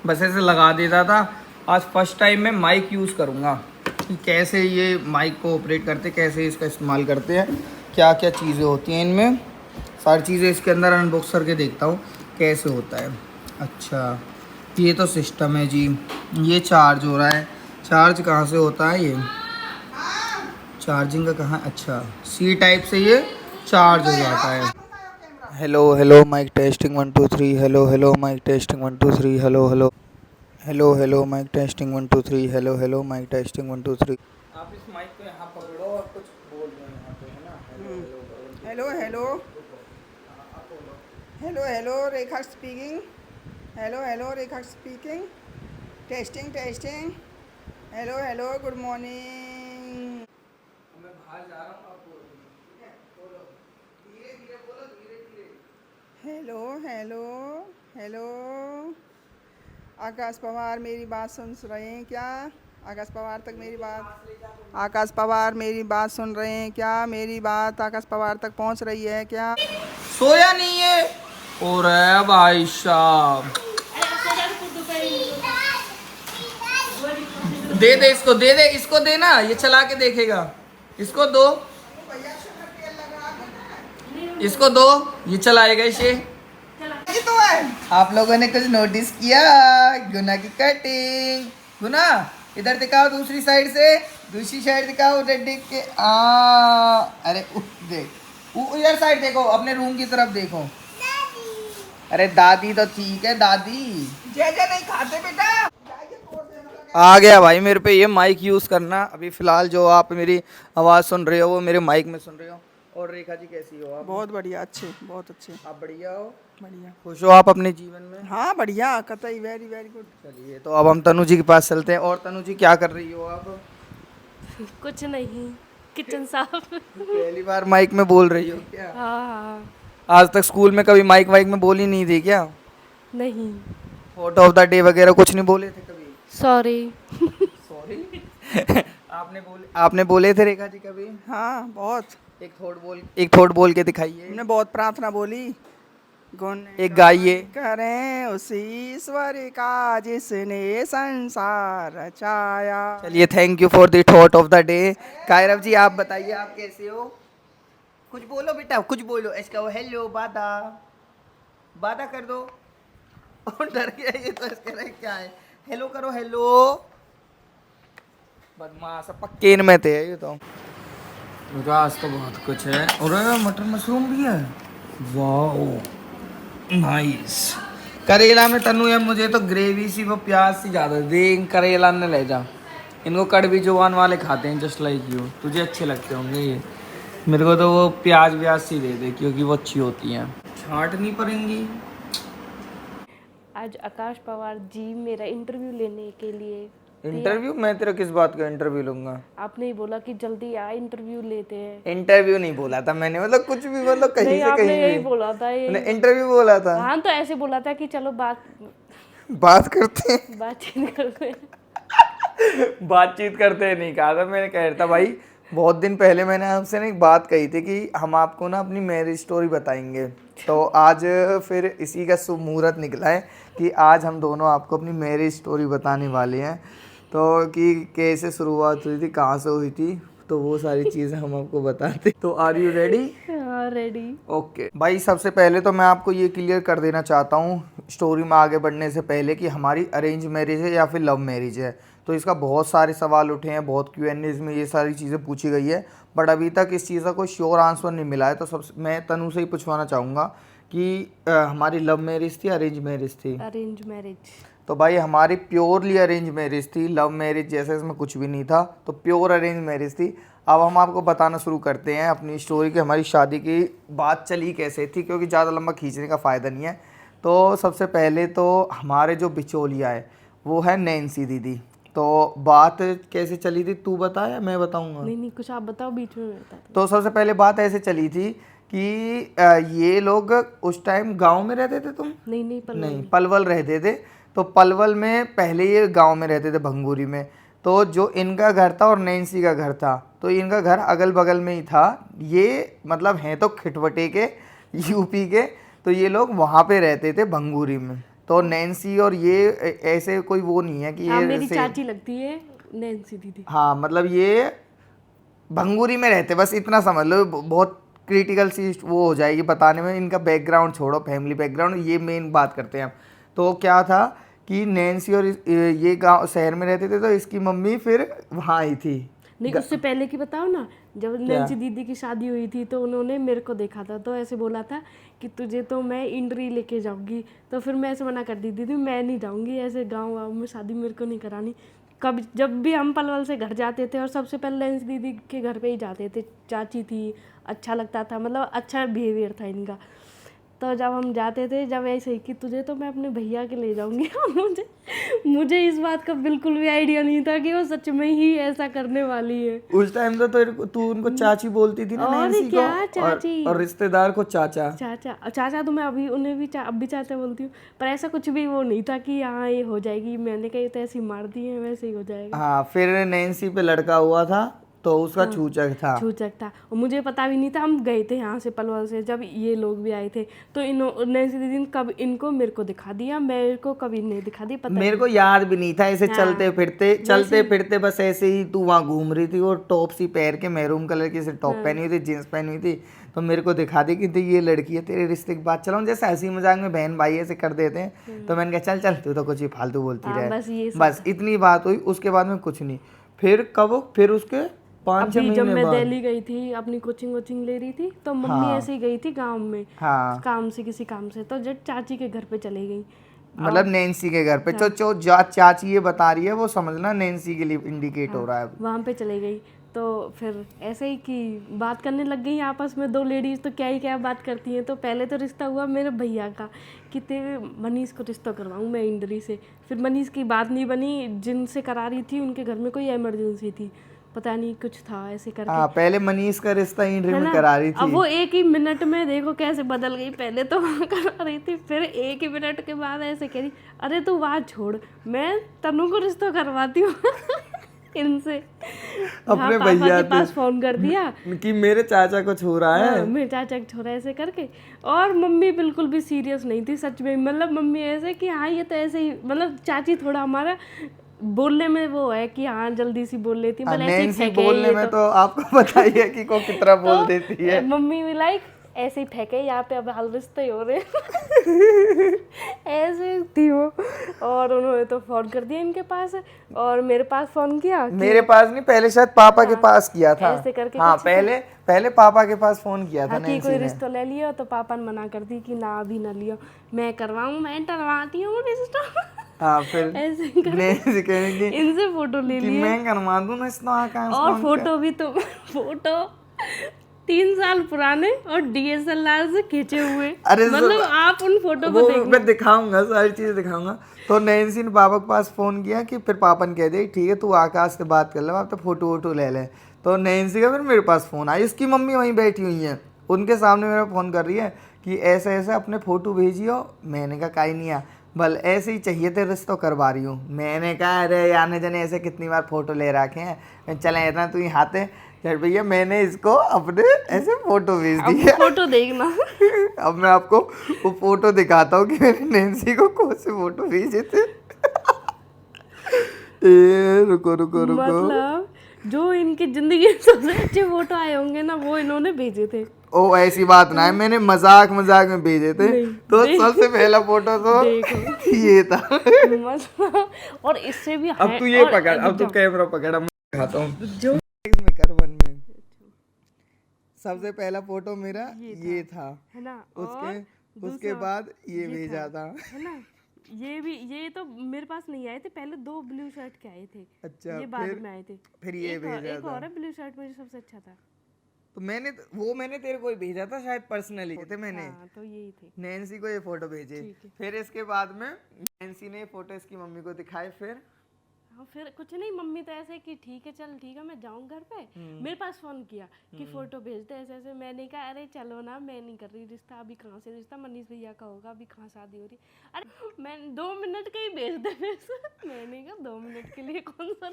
बस ऐसे लगा देता था। आज फर्स्ट टाइम मैं माइक यूज़ करूँगा कि कैसे ये माइक को ऑपरेट करते, कैसे इसका इस्तेमाल करते हैं, क्या क्या चीज़ें होती हैं इनमें, सारी चीज़ें इसके अंदर अनबॉक्स करके देखता हूँ कैसे होता है। अच्छा ये तो सिस्टम है जी, ये चार्ज हो रहा है। चार्ज कहाँ से होता है? ये चार्जिंग का कहाँ? अच्छा सी टाइप से ये चार्ज हो जाता है। Hello mic testing 1 2 3 hello mic testing 1 2 3 hello mic testing 1 2 3 hello mic testing 1 2 3। आप इस माइक को यहाँ पकड़ो और कुछ बोल दो यहाँ पे, है ना। Hello hello hello hello Rekha speaking. Hello Rekha speaking. Testing testing. Hello good morning. मैं बाहर जा रहा हूँ, आप बोल ठीक है, बोलो धीरे बोलो, धीरे। हेलो आकाश पवार मेरी बात सुन रहे हैं क्या? आकाश पवार मेरी बात सुन रहे हैं क्या? मेरी बात आकाश पवार तक पहुंच रही है क्या? सोया नहीं है और है भाई साहब। दे इसको देना, ये चला के देखेगा। इसको दो, ये चलाएगा इसे। ये तो है। आप लोगों ने कुछ नोटिस किया? गुना की कटिंग। गुना इधर दिखाओ, दूसरी साइड दिखाओ, उधर देख के। अरे देख, इधर साइड देखो, अपने रूम की तरफ देखो। अरे दादी तो ठीक है, दादी जय नहीं खाते बेटा। आ गया भाई मेरे पे ये माइक यूज़ करना। अभी फ़िलहाल जो आप मेरी आवाज़ सुन रहे हो वो मेरे माइक में सुन रहे हो। और रेखा जी कैसी हो आप? बहुत बढ़िया, अच्छे, बहुत अच्छे। आप बढ़िया हो? बढ़िया। खुश हो आप अपने जीवन में? हाँ बढ़िया, कतई वेरी गुड। चलिए, तो अब हम तनु जी के पास चलते हैं। और तनु जी क्या कर रही हो आप? कुछ नहीं, किचन साफ। पहली बार माइक में बोल रही हो क्या? हाँ। आज तक स्कूल में कभी माइक में बोली नहीं थी क्या? नहीं। फोटो ऑफ द डे वगैरह कुछ नहीं बोले थे कभी? सॉरी। आपने बोले थे रेखा जी कभी? हाँ बहुत। एक थोड़ बोल के दिखाइए। हमने बहुत प्रार्थना बोली। गुण एक गाइए। करें उसी ईश्वर का जिसने संसार रचाया। चलिए, thank you for the thought of the day. Kairav ji आप बताइए, आप कैसे हो? कुछ बोलो बेटा, कुछ बोलो। इसका वो हेलो बादा कर दो। और डर गया ये तो, इसके लिए क्या है? हेलो करो, हेलो। बदमाश पक्के में थे ये तो। आज तो बहुत कुछ है। और मटर मशरूम भी है, वाह नाइस। करेला में तनु है, मुझे तो ग्रेवी सी वो प्याज सी ज़्यादा दे। करेला ने ले जा, इनको कड़वी जुबान वाले खाते हैं जस्ट लाइक यू। तुझे अच्छे लगते होंगे ये, मेरे को तो वो प्याज व्याज सी दे दे क्योंकि वो अच्छी होती हैं, छांटनी पड़ेंगी। आज आकाश पवार जी मेरा इंटरव्यू लेने के लिए। इंटरव्यू? मैं तेरा किस बात का इंटरव्यू लूंगा? आपने ही बोला कि जल्दी आ, इंटरव्यू लेते हैं। इंटरव्यू नहीं बोला था मैंने, मतलब कुछ भी, मतलब कहीं नहीं, से आपने कहीं यही भी। बोला था। मैंने इंटरव्यू बोला था? हाँ, तो ऐसे बोला था कि चलो बात करते हैं। बातचीत करते हैं। बातचीत करते हैं नहीं कहा था मैंने, कह रहा था भाई बहुत दिन पहले मैंने आपसे ना एक बात कही थी कि हम आपको ना अपनी मैरिज स्टोरी बताएंगे। तो आज फिर इसी का शुभ मुहूर्त निकला है कि आज हम दोनों आपको अपनी मैरिज स्टोरी बताने वाले हैं। तो कि कैसे शुरुआत हुई थी, कहाँ से हुई थी, तो वो सारी चीज़ें हम आपको बताते। तो आर यू रेडी? हाँ, रेडी। ओके भाई, सबसे पहले तो मैं आपको ये क्लियर कर देना चाहता हूँ स्टोरी में आगे बढ़ने से पहले कि हमारी अरेंज मैरिज है या फिर लव मैरिज है। तो इसका बहुत सारे सवाल उठे हैं, बहुत Q&As में ये सारी चीज़ें पूछी गई है, बट अभी तक इस चीज़ का कोई श्योर आंसर नहीं मिला है। तो सबसे मैं तनु से ही पूछवाना चाहूँगा कि हमारी लव मैरिज थी, अरेंज मैरिज थी? Arrange marriage. तो भाई हमारी प्योरली अरेंज मैरिज थी। लव मैरिज जैसे इसमें कुछ भी नहीं था, तो प्योर अरेंज मैरिज थी। अब हम आपको बताना शुरू करते हैं अपनी स्टोरी कि हमारी शादी की बात चली कैसे थी, क्योंकि ज़्यादा लंबा खींचने का फ़ायदा नहीं है। तो सबसे पहले तो हमारे जो बिचौलिया है वो है नैन्सी दीदी। तो बात कैसे चली थी तू बता या मैं बताऊँगा? नहीं, कुछ आप बताओ, बीच में बता। तो सबसे पहले बात ऐसे चली थी कि ये लोग उस टाइम गाँव में रहते थे। तुम? नहीं, पलवल रहते थे। तो पलवल में पहले ये गांव में रहते थे, भंगूरी में। तो जो इनका घर था और नैन्सी का घर था, तो इनका घर अगल बगल में ही था। ये मतलब हैं तो खिटवटे के, यूपी के, तो ये लोग वहाँ पे रहते थे भंगूरी में। तो नैन्सी और ये ऐसे कोई वो नहीं है कि हाँ, ये मेरी चाची लगती है नैन्सी दीदी। हाँ, मतलब ये भंगूरी में रहते, बस इतना समझ लो। बहुत क्रिटिकल सी वो हो जाएगी बताने में। इनका बैकग्राउंड छोड़ो, फैमिली बैकग्राउंड, ये मेन बात करते हैं हम। तो क्या था कि नैन्सी और ये गांव शहर में रहते थे, तो इसकी मम्मी फिर वहाँ आई थी। नहीं, उससे पहले की बताओ ना। जब नैन्सी दीदी की शादी हुई थी तो उन्होंने मेरे को देखा था, तो ऐसे बोला था कि तुझे तो मैं इंडरी लेके जाऊंगी, तो फिर मैं ऐसे मना कर दी थी, मैं नहीं जाऊंगी ऐसे गाँव वाँव में शादी मेरे को नहीं करानी। कभी जब भी हम पलवल से घर जाते थे और सबसे पहले नैन्सी दीदी के घर पे ही जाते थे, चाची थी, अच्छा लगता था, मतलब अच्छा बिहेवियर था इनका। तो जब हम जाते थे, जब ऐसे ही कि तुझे तो मैं अपने भैया के ले जाऊंगी मुझे इस बात का बिल्कुल भी आइडिया नहीं था कि वो सच में ही ऐसा करने वाली है। उस टाइम तो तू उनको चाची बोलती थी ना, और नैन्सी क्या को, चाची, और रिश्तेदार को चाचा। चाचा तो मैं अभी उन्हें भी अब भी चाचा बोलती हूँ, पर ऐसा कुछ भी वो नहीं था कि हाँ ये हो जाएगी, मैंने कही तो ऐसी मार दी है वैसे ही हो जाएगा। हाँ, फिर नैन्सी पे लड़का हुआ था तो उसका छूचक था। छूचक था, और मुझे पता भी नहीं था। हम गए थे यहाँ से पलवल से, जब ये लोग भी आए थे तो नैन्सी दीदी ने कब इनको मेरे को दिखा दिया, मेरे को कभी नहीं दिखा दी, पता मेरे को याद भी नहीं था। ऐसे चलते फिरते बस ऐसे ही तू वहाँ घूम रही थी, वो टॉप सी पहन के मैरून कलर की टॉप पहनी हुई थी, जींस पहनी हुई थी, तो मेरे को दिखा दी कि ये लड़की है, तेरे रिश्ते की बात चलाऊं। जैसे हंसी मजाक में बहन भाई ऐसे कर देते हैं, तो मैंने कहा चल चल तू तो कुछ ही फालतू बोलती रहे, बस इतनी बात हुई। उसके बाद में कुछ नहीं। फिर उसके 5-6 महीने जब मैं दिल्ली गई थी अपनी कोचिंग ले रही थी, तो मम्मी ऐसे ही गई थी गांव में, काम से, किसी काम से, तो जब चाची के घर पे चले गई, मतलब नैन्सी के घर पे। तो चाची ये बता रही है वो समझना नैन्सी के लिए इंडिकेट हो रहा है। वहाँ पे चले गई, तो फिर ऐसे ही कि बात करने लग गई आपस में, दो लेडीज तो क्या बात करती हैं। तो पहले तो रिश्ता हुआ मेरे भैया का कि तेरे मनीष को रिश्ता करवाऊँ मैं इंडरी से। फिर मनीष की बात नहीं बनी, जिनसे करा रही थी उनके घर में कोई इमरजेंसी थी, पता नहीं कुछ था ऐसे करके। पहले मनीष का रिश्ता इंडरी में करा रही थी। अब वो एक ही मिनट में देखो कैसे बदल गई, पहले तो करा रही थी, फिर एक ही मिनट के बाद ऐसे कह रही अरे तू बात छोड़, मैं तनु को रिश्ता करवाती हूँ इनसे। अपने भैया के पास फोन कर दिया कि मेरे चाचा को छू रहा है, मेरे चाचा को छोरा ऐसे करके। और मम्मी बिल्कुल भी सीरियस नहीं थी सच में, मतलब मम्मी ऐसे कि हाँ ये तो ऐसे ही, मतलब चाची थोड़ा हमारा बोलने में वो है कि हाँ जल्दी सी बोल लेती है, नैन्सी बोलने में तो आपको पता ही है कि को कितना बोल देती है। मम्मी भी लाइक ऐसे ही फेंके, यहाँ पे अब हाल रिश्ते हो रहे ऐसे थी वो। और उन्होंने तो फोन कर दिया इनके पास, और मेरे पास फोन किया, मेरे पास नहीं, पहले शायद पापा के पास किया था ऐसे करके। हाँ, पहले पापा के पास फोन किया था कि कोई रिश्ता ले लियो, तो पापा ने मना कर दी कि ना अभी ना लियो, मैं करवाऊँ, मैं करवाती हूँ रिश्ता। हाँ, फिर नैन्सी कहेगी इनसे फोटो ले ली, मैं करवा दूँ ना इसका। और फोटो भी तो फोटो 3 साल पुराने और DSLR से खींचे हुए, मतलब आप उन फोटो को देखो, मैं दिखाऊंगा, सारी चीजें दिखाऊंगा। तो नैन्सी ने पापा के पास फोन किया कि फिर पापा ने कह दिया ठीक है तू आकाश से बात कर ले, आप तो फोटो ले ले। तो नैन्सी का फिर मेरे पास फोन आया, इसकी मम्मी वहीं बैठी हुई है, उनके सामने मेरा फोन कर रही है कि ऐसे ऐसे अपने फोटो भेजियो। मैंने कहा काई नहीं आ, बल ऐसे ही चाहिए थे, रिश्ता करवा रही हूँ। मैंने कहा अरे आने जाने ऐसे कितनी बार फोटो ले रखे हैं, चले इतना तू यहाँ थे भैया, मैंने इसको अपने ऐसे फोटो भेज दी है, फोटो देखना। अब मैं आपको वो फोटो दिखाता हूँ कि मैंने नैन्सी को कौन से फोटो भेजे थे। रुको मतलब जो इनकी जिंदगी में सबसे अच्छे फोटो आए होंगे ना, वो इन्होंने भेजे थे। ओ ऐसी बात ना है, मैंने मजाक में भेजे थे। तो सबसे पहला फोटो तो ये था। मतलब और इससे भी अब तू ये पकड़, अब तू कैमरा पकड़, मैं दिखाता हूँ। सबसे पहला फोटो मेरा ये था, है ना, उसके बाद ये भेजा था, है ना। ये तो मेरे पास नहीं आए थे, पहले 2 ब्लू शर्ट के आए थे। अच्छा, ये बाद में आए थे। फिर ये भेजा एक और ब्लू शर्ट मुझे सबसे अच्छा था, तो मैंने तेरे को भेजा था शायद पर्सनली थे मैंने। हाँ, तो यही थे। नैन्सी को ये फोटो भेजे, फिर इसके बाद में नैन्सी ने फोटो इसकी मम्मी को दिखाए। फिर कुछ नहीं, मम्मी तो ऐसे कि ठीक है चल ठीक है मैं जाऊँ घर पे। मेरे पास फोन किया कि फोटो भेज दे ऐसे ऐसे, मैंने कहा अरे चलो ना, मैं नहीं कर रही रिश्ता, अभी कहाँ से रिश्ता, मनीष भैया का होगा, अभी कहाँ शादी हो रही। अरे मैं 2 मिनट के ही भेज दे। मैंने कहा 2 मिनट के लिए कौन सा,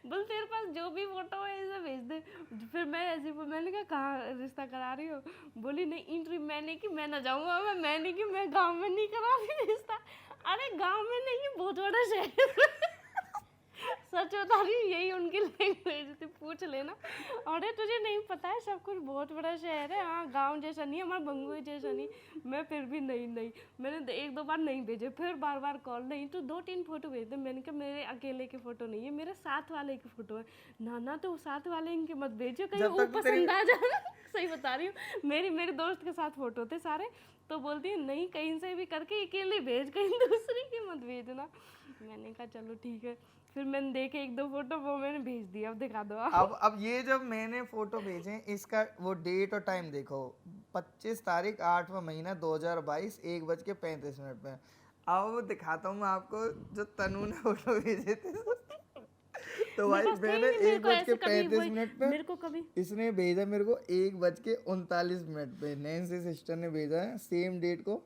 बस तेरे पास जो भी फोटो है ऐसे भेज दे। फिर मैं ऐसे, मैंने कहा कहाँ रिश्ता करा रही हो, बोली नहीं इंटरव्यू, मैंने कि मैं ना जाऊँगा, मैंने कि मैं गाँव में नहीं करा रही रिश्ता। अरे गाँव में नहीं, बहुत बड़ा शहर। सच बता रही हूँ, यही उनकी लैंग्वेज थी, पूछ लेना। अरे तुझे नहीं पता है, सब कुछ बहुत बड़ा शहर है, हाँ गांव जैसा नहीं है, हमारा बंगुई जैसा नहीं। मैं फिर भी नहीं, मैंने एक दो बार नहीं भेजे, फिर बार बार कॉल, नहीं तो 2-3 फोटो भेज दे। मैंने कहा मेरे अकेले की फोटो नहीं है, मेरे साथ वाले की फोटो है। ना तो साथ वाले इनके मत भेजो, कहीं जब वो तक तेरी- पसंद आ जाए। सही बता रही हूँ, मेरे दोस्त के साथ फोटो थे सारे, तो बोलती है नहीं कहीं से भी करके अकेले भेज, कहीं दूसरी की मत भेजना। मैंने कहा चलो ठीक है, फिर मैंने देखे 1-2 फोटो, वो मैंने भेज दिया, अब दिखा दो आप। अब ये जब मैंने फोटो भेजे, इसका वो डेट और टाइम देखो, 25 तारीख 8वां महीना 2022 1:35 पे। अब दिखाता हूँ मैं आपको, जो तनु ने फोटो भेजे थे। तो भाई मेरे पास थे ही मैंने नहीं, मेरे को ऐसे कभी 1:35 पे, मेरे को कभी इसने भेजा मेरे को 1:39 पे। नैन्सी सिस्टर ने भेजा है सेम डेट को।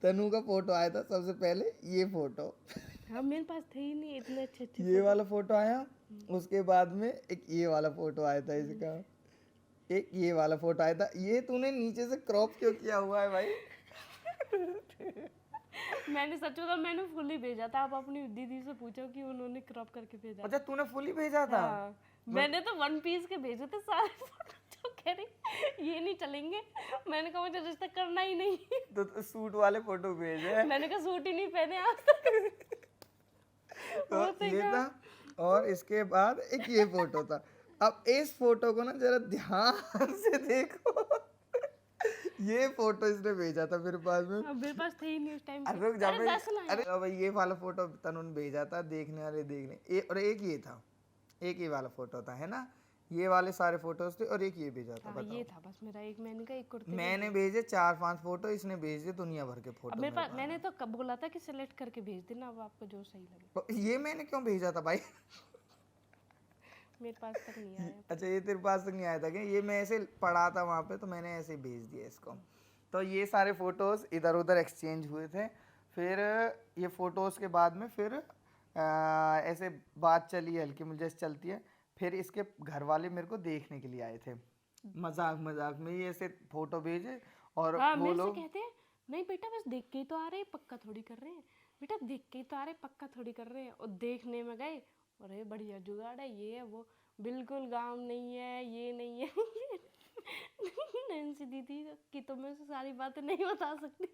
तनु का फोटो आया था सबसे पहले, ये फोटो। हाँ मेरे पास थे ही नहीं इतने अच्छे ये वाला फोटो आया, उसके बाद में एक ये वाला फोटो आया था इसका, एक ये वाला फोटो आया था। ये तूने नीचे से क्रॉप क्यों किया हुआ है भाई? मैंने सच बता, मैंने फुल ही भेजा था, आप अपनी दीदी से पूछो कि उन्होंने क्रॉप करके भेजा। अच्छा तूने फुली भेजा था? हाँ, मैंने तो 1 पीस के भेजे थे सारे फोटो, जो कह रही ये नहीं चलेंगे। मैंने कहा मुझे रिश्ता करना ही नहीं। तो सूट वाले फोटो भेजे। मैंने कहा सूट ही नहीं पहने आज तक। तो ये था, और इसके बाद एक ये फोटो था। अब इस फोटो को ना जरा ध्यान से देखो। ये फोटो इसने भेजा था मेरे पास में। अब मेरे पास थे ही नहीं उस टाइम। अरे रुक जा भाई, 10 ना अरे अब ये वाला फोटो तनु ने भेजा था, देखने वाले देखने। और एक ये था, एक ये वाला फोटो था, है ना? ये वाले सारे फोटोज थे, और एक ये भेजा था। हाँ, ये था बस मेरा एक, मैंने कहा एक कुर्ते। मैंने भेजे 4-5 फोटो, इसने भेजे दुनिया भर के अब फोटो। मेरे पास, मैंने तो कब बोला था कि सिलेक्ट करके भेज देना, अब आपको जो सही लगे। तो ये मैंने क्यों भेजा था भाई? मेरे पास तक नहीं आया। अच्छा ये तेरे पास तक नहीं आया था क्या? ये मैं ऐसे पढ़ा था वहाँ पे, तो मैंने ऐसे ही भेज दिया इसको। तो ये सारे फोटोज इधर उधर एक्सचेंज हुए थे। फिर ये फोटोज के बाद में फिर ऐसे बात चली, हल्की मुझे चलती है। फिर इसके घर वाले मेरे को देखने के लिए आए थे, मजाक मजाक में ये ऐसे फोटो भेजे। और हाँ, वो मेरे से लोग कहते हैं नहीं बेटा बस देख के ही तो आ रहे हैं, पक्का थोड़ी कर रहे हैं, बेटा देख के ही तो आ रहे हैं, पक्का थोड़ी कर रहे हैं। और देखने में गए, अरे बढ़िया जुगाड़ है, ये है वो, बिल्कुल गाँव नहीं है, ये नहीं है। नैन्सी दीदी की तो मैं सारी बातें नहीं बता सकती।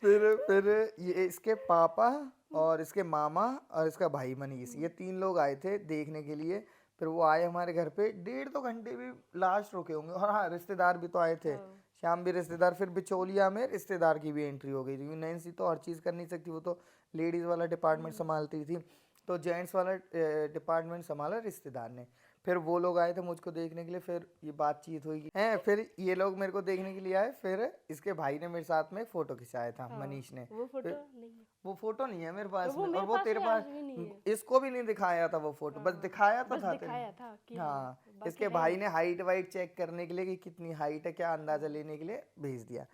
फिर ये इसके पापा और इसके मामा और इसका भाई मनीष, ये 3 लोग आए थे देखने के लिए। फिर वो आए हमारे घर पे, 1.5-2 घंटे भी लास्ट रुके होंगे। और हाँ, रिश्तेदार भी तो आए थे, शाम भी रिश्तेदार। फिर बिचौलिया में रिश्तेदार की भी एंट्री हो गई थी, क्योंकि नैन्सी तो हर चीज़ कर नहीं सकती, वो तो लेडीज़ वाला डिपार्टमेंट संभालती थी, तो जेंट्स वाला डिपार्टमेंट संभाला रिश्तेदार ने। फिर वो लोग आए थे मुझको देखने के लिए, फिर ये बातचीत हुई है। फिर ये लोग मेरे को देखने के लिए आए। फिर इसके भाई ने मेरे साथ में फोटो खिंचाया था, मनीष ने। वो फोटो नहीं है, वो फोटो नहीं है मेरे पास वो में, मेरे और वो पास तेरे में पास, आज भी नहीं है। इसको भी नहीं दिखाया था वो फोटो, बस दिखाया तो बस था दिखाया था कि हाँ, बाकी इसके भाई ने हाइट वाइट चेक करने के लिए कि कितनी हाइट है, क्या अंदाजा लेने के लिए भेज दिया।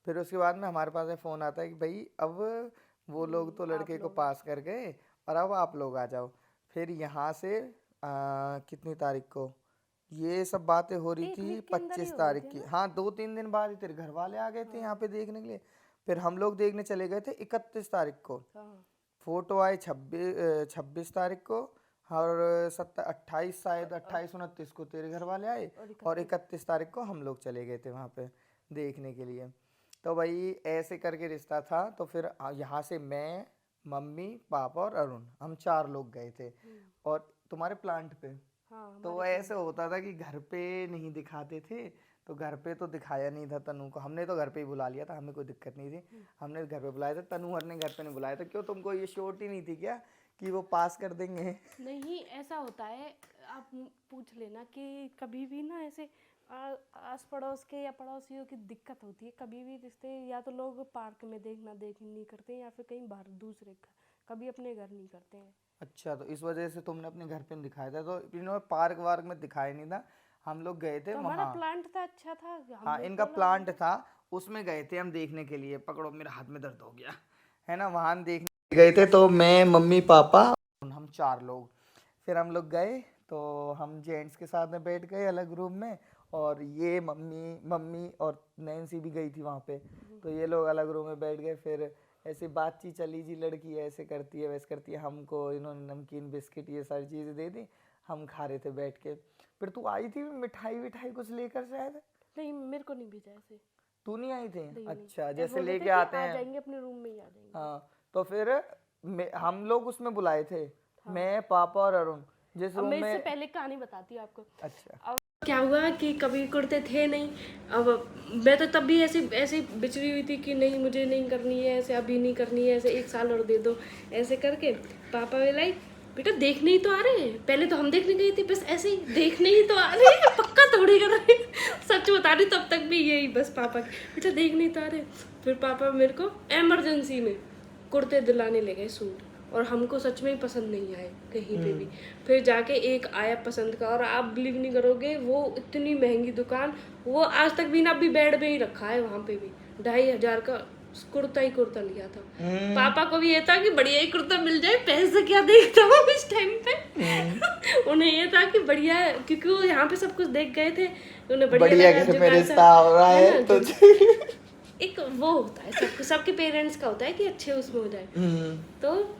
फिर उसके बाद में हमारे पास में फ़ोन आता है कि भाई अब वो लोग तो लड़के को पास कर गए, और अब आप लोग आ जाओ। फिर यहाँ से कितनी तारीख को ये सब बातें हो रही थी, 25 तारीख की। हाँ, 2-3 दिन बाद ही तेरे घर वाले आ गए थे यहाँ पे देखने के लिए। फिर हम लोग देखने चले गए थे 31 तारीख को। फोटो आए 26 तारीख को, और 28 शायद 28-29 को तेरे घर वाले आए, और 31 तारीख को हम लोग चले गए थे वहाँ पे देखने के लिए। तो भाई ऐसे करके रिश्ता था। तो फिर यहाँ से मैं, मम्मी, पापा और अरुण, हम 4 लोग गए थे। और तुम्हारे प्लांट पे, तो ऐसे होता था कि घर पे नहीं दिखाते थे, तो घर पे तो दिखाया नहीं था तनु को। हमने तो घर पे ही बुला लिया था, हमें कोई दिक्कत नहीं थी, हमने घर पे बुलाया था। तनु हर ने घर पे नहीं बुलाया था। क्यों, तुमको ये श्योरिटी नहीं थी क्या कि वो पास कर देंगे? नहीं, ऐसा होता है, आप पूछ लेना कि कभी भी ना ऐसे आस पड़ोस के या पड़ोसियों की दिक्कत होती है कभी भी रिश्ते, या तो लोग पार्क में नहीं करते, या फिर कहीं बाहर दूसरे कभी अपने घर नहीं करते हैं। अच्छा, तो इस वजह से तुमने अपने घर पे नहीं दिखाया था। तो इन्होंने पार्क वार्क में दिखाया नहीं था, हम लोग गए थे तो हमारा वहाँ। प्लांट था, अच्छा था। हाँ, इनका प्लांट था, उसमें गए थे हम देखने के लिए। पकड़ो, मेरे हाथ में दर्द हो गया है ना। वहाँ हम देखने गए थे, तो मैं, मम्मी, पापा, हम 4 लोग। फिर हम लोग गए, तो हम जेंट्स के साथ में बैठ गए अलग रूम में, और ये मम्मी और नैन्सी भी गई थी वहाँ पे, तो ये लोग अलग रूम में बैठ गए। फिर ऐसे बातचीत चली जी, लड़की ऐसे करती है वैसे करती है, हमको इन्होंने नमकीन बिस्किट ये सारी चीज़ें दे दी, हम खा रहे थे बैठ के। फिर तू आई थी मिठाई विठाई कुछ लेकर शायद? नहीं, मेरे को नहीं भेजा ऐसे। तू नहीं आई थी? नहीं, अच्छा, ऐसे जैसे बोले थे लेके कि आते आ हैं। जाएंगे अपने रूम में ही आ जाएंगे। हाँ, तो फिर हम लोग उसमें बुलाए थे, मैं पापा और अरुण, जिस अब रूम मैं इससे में। पहले कहानी बताती हूँ आपको। अच्छा, अब क्या हुआ कि कभी कुर्ते थे नहीं। अब मैं तो तब भी ऐसे ऐसे बिचड़ी हुई थी कि नहीं मुझे नहीं करनी है ऐसे, अभी नहीं करनी है ऐसे, 1 साल और दे दो ऐसे करके। पापा वे लाई बेटा देखने ही तो आ रहे हैं, पहले तो हम देखने गए थे बस ऐसे ही देखने ही तो आ रहे हैं, पक्का थोड़ी कर रहे हैं। सच बता रही तब तक भी यही बस पापा बेटा देखने ही तो आ रहे हैं। फिर पापा मेरे को इमरजेंसी में कुर्ते दिलाने ले गए सूट, और हमको सच में ही पसंद नहीं आए कहीं पे भी। फिर जाके एक आया पसंद का, और आप बिलीव नहीं करोगे वो इतनी महंगी दुकान, वो आज तक भी ना अभी बेड में ही रखा है वहाँ पे भी। 2,500 का कुर्ता ही कुर्ता लिया था। पापा को भी ये था कि बढ़िया ही कुर्ता मिल जाए, पैसे क्या देखता हूँ इस टाइम पे। उन्हें ये था कि बढ़िया है, क्योंकि वो यहाँ पे सब कुछ देख गए थे, उन्हें बढ़िया लगा। घर में रिश्ता हो रहा है तो एक वो होता है सबके पेरेंट्स का होता है कि अच्छे उसमें हो जाए। तो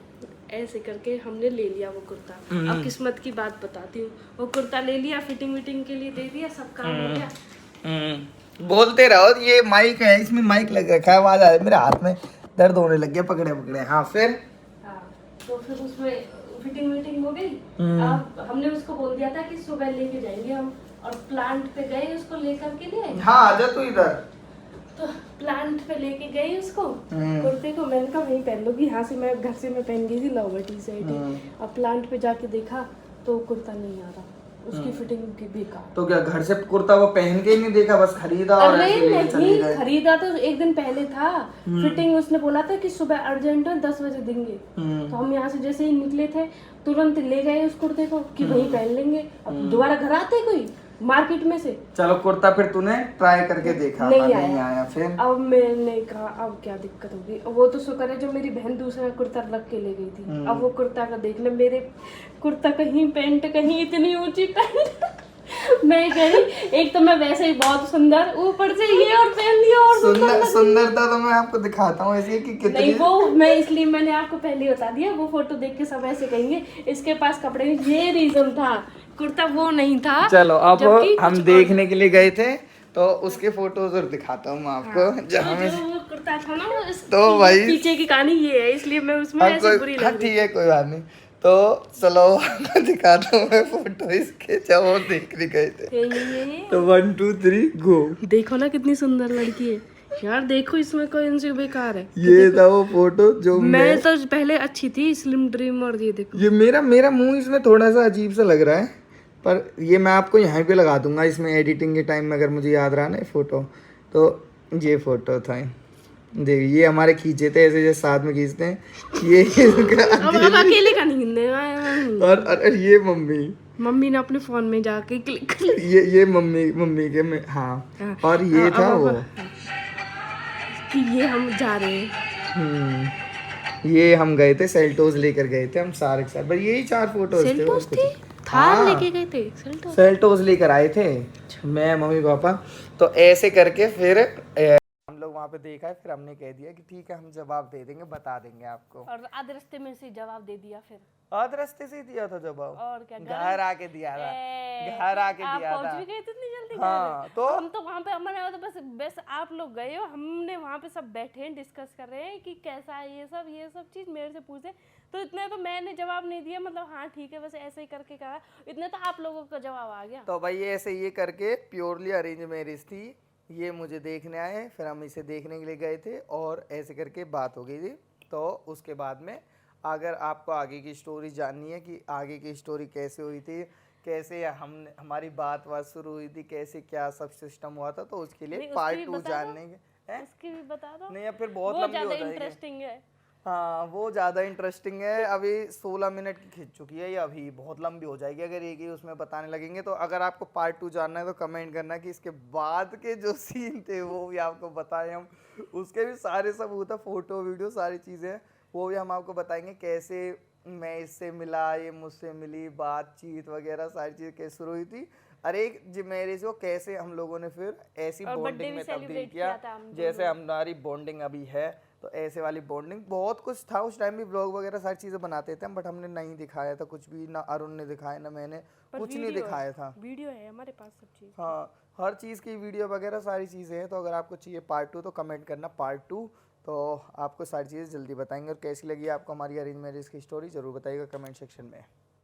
ऐसे करके हमने ले लिया वो कुर्ता। अब किस्मत की बात बताती हूँ, वो कुर्ता ले लिया, फिटिंग विटिंग के लिए दे दिया, सब काम हो गया। बोलते रहो, ये माइक है, इसमें माइक लग रखा है, आवाज आ रही है, मेरे हाथ में दर्द होने लग गया पकड़े पकड़े। हाँ फिर? हाँ, तो फिर उसमें फिटिंग विटिंग हो गई। अब हमने उसको बोल दिया था कि सुबह लेके जाएंगे हम, और प्लांट पे गए उसको लेकर के लिए। हाँ आजा तू इधर। तो प्लांट पे लेके गई उसको कुर्ते को, मैंने कहा वहीं पहन लूंगी, यहाँ से मैं घर से मैं पहन गई थी लोवर टी शर्ट। और प्लांट पे जाके देखा तो कुर्ता नहीं आ रहा, उसकी फिटिंग की बेकार। तो क्या घर से कुर्ता वो पहन के ही नहीं देखा, बस खरीदा और अरे ऐसे लेके चले नहीं गए? खरीदा तो 1 दिन पहले था। फिटिंग उसने बोला था कि सुबह अर्जेंट है 10 बजे देंगे। तो हम यहाँ से जैसे ही निकले थे तुरंत ले गए उस कुर्ते को कि वहीं पहन लेंगे। अब दोबारा घर आते कोई मार्केट में से। चलो कुर्ता फिर तूने ट्राई करके देखा? नहीं नहीं आया। फिर अब मैंने कहा अब क्या दिक्कत होगी। वो तो शुक्र है जो मेरी बहन दूसरा कुर्ता रख के ले गई थी। अब वो कुर्ता का देख ले, मेरे कुर्ता कहीं पैंट कहीं इतनी ऊंची पैंट। मैं कह रही एक तो मैं वैसे ही बहुत सुंदर, ऊपर से ये और पहन लिया और सुंदरता तो मैं आपको दिखाता हूँ ऐसी कि कितनी। नहीं वो मैं इसलिए मैंने आपको पहले ही बता दिया, वो फोटो देख के सब ऐसे कहेंगे इसके पास कपड़े नहीं। ये रीजन था, कुर्ता वो नहीं था। चलो अब जबकि हम कुछ देखने के लिए गए थे तो उसके फोटोज और दिखाता हूँ मैं आपको। जहाँ जो वो कुर्ता था ना वो तो भाई पीछे की कहानी ये है, इसलिए मैं उसमें ऐसे बुरी लग रही। ठीक है कोई बात नहीं। तो चलो दिखाता हूँ मैं फोटो इसके जब वो देखने गए थे। ये तो 1 2 3 गो। देखो ना कितनी सुंदर लड़की है यार, देखो इसमें कौन सी बेकार है। ये था वो फोटो जो मैं तो पहले अच्छी थी स्लिम ड्रीम, और ये देखो ये मेरा मुंह इसमें थोड़ा सा अजीब सा लग रहा है, पर ये मैं आपको यहाँ पे लगा दूंगा इसमें एडिटिंग के टाइम में, अगर मुझे याद रहा ना ये फोटो। तो ये फोटो था, देखिए ये हमारे खींचे थे ऐसे जैसे साथ में खींचते हैं। ये अब अकेले का नहीं। और ये मम्मी ने अपने फोन में जाके क्लिक कर लिया। ये मम्मी के में। हाँ और ये था वो कि ये हम जा रहे हैं। ये हम गए थे सेल्टोस लेकर गए थे हम सारे के साथ, बस यही 4 फोटोज थे। सेल्टोस थी, थार लेके गए थे सेल्टोस। सेल्टोस लेकर आए थे मैं मम्मी पापा। तो ऐसे करके फिर हम लोग वहाँ पे देखा है, फिर हमने कह दिया कि ठीक है हम जवाब दे देंगे, बता देंगे आपको। और आधे रास्ते में से जवाब दे दिया। फिर आधे रास्ते से ही दिया था जवाब, और क्या घर आके दिया था, घर आके दिया था। पहुंच भी गए थे इतनी जल्दी। हाँ तो हम तो वहाँ पे हमारे तो बस आप लोग गए हो, हमने वहाँ पे सब बैठे हैं डिस्कस कर रहे हैं कि कैसा है ये सब चीज मेरे से पूछे। तो इतने तो मैंने जवाब नहीं दिया, मतलब हाँ ठीक है बस ऐसे ही करके कहा, इतने तो आप लोगों का जवाब आ गया। तो भाई ऐसे ये करके प्योरली अरेंज मैरिज थी। ये मुझे देखने आए, फिर हम इसे देखने के लिए गए थे और ऐसे करके बात हो गई थी। तो उसके बाद में अगर आपको आगे की स्टोरी जाननी है कि आगे की स्टोरी कैसे हुई थी, कैसे हमारी बात शुरू हुई थी, कैसे क्या सब सिस्टम हुआ था, तो उसके लिए पार्ट 2 जानने के उसकी भी बता दो। नहीं, या फिर बहुत वो लंबी हो ज्यादा जाएगी। इंटरेस्टिंग है। हाँ वो ज़्यादा इंटरेस्टिंग है। अभी 16 मिनट की खिंच चुकी है, ये अभी बहुत लंबी हो जाएगी अगर एक ही उसमें बताने लगेंगे। तो अगर आपको पार्ट 2 जानना है तो कमेंट करना कि इसके बाद के जो सीन थे वो भी आपको बताएं हम। उसके भी सारे सबूत है, फोटो वीडियो सारी चीज़ें वो भी हम आपको बताएंगे। कैसे मैं इससे मिला, ये मुझसे मिली, बातचीत वगैरह सारी चीज़ें कैसे शुरू हुई थी। अरे जो मैरिज को कैसे हम लोगों ने फिर ऐसी बॉन्डिंग में तब्दील किया जैसे हमारी बॉन्डिंग अभी है, तो ऐसे वाली बॉन्डिंग बहुत कुछ था उस टाइम भी। ब्लॉग वगैरह सारी चीज़ें बनाते थे हम, बट हमने नहीं दिखाया था कुछ भी, ना अरुण ने दिखाया ना मैंने, कुछ नहीं दिखाया था। वीडियो है हमारे पास सब चीज़। हाँ, हर चीज़ की वीडियो वगैरह सारी चीज़ें हैं। तो अगर आपको चाहिए पार्ट 2 तो कमेंट करना पार्ट 2, तो आपको सारी चीज़ें जल्दी बताएंगे। और कैसी लगी आपको हमारी अरेंज मैरिज की स्टोरी ज़रूर बताइएगा कमेंट सेक्शन में।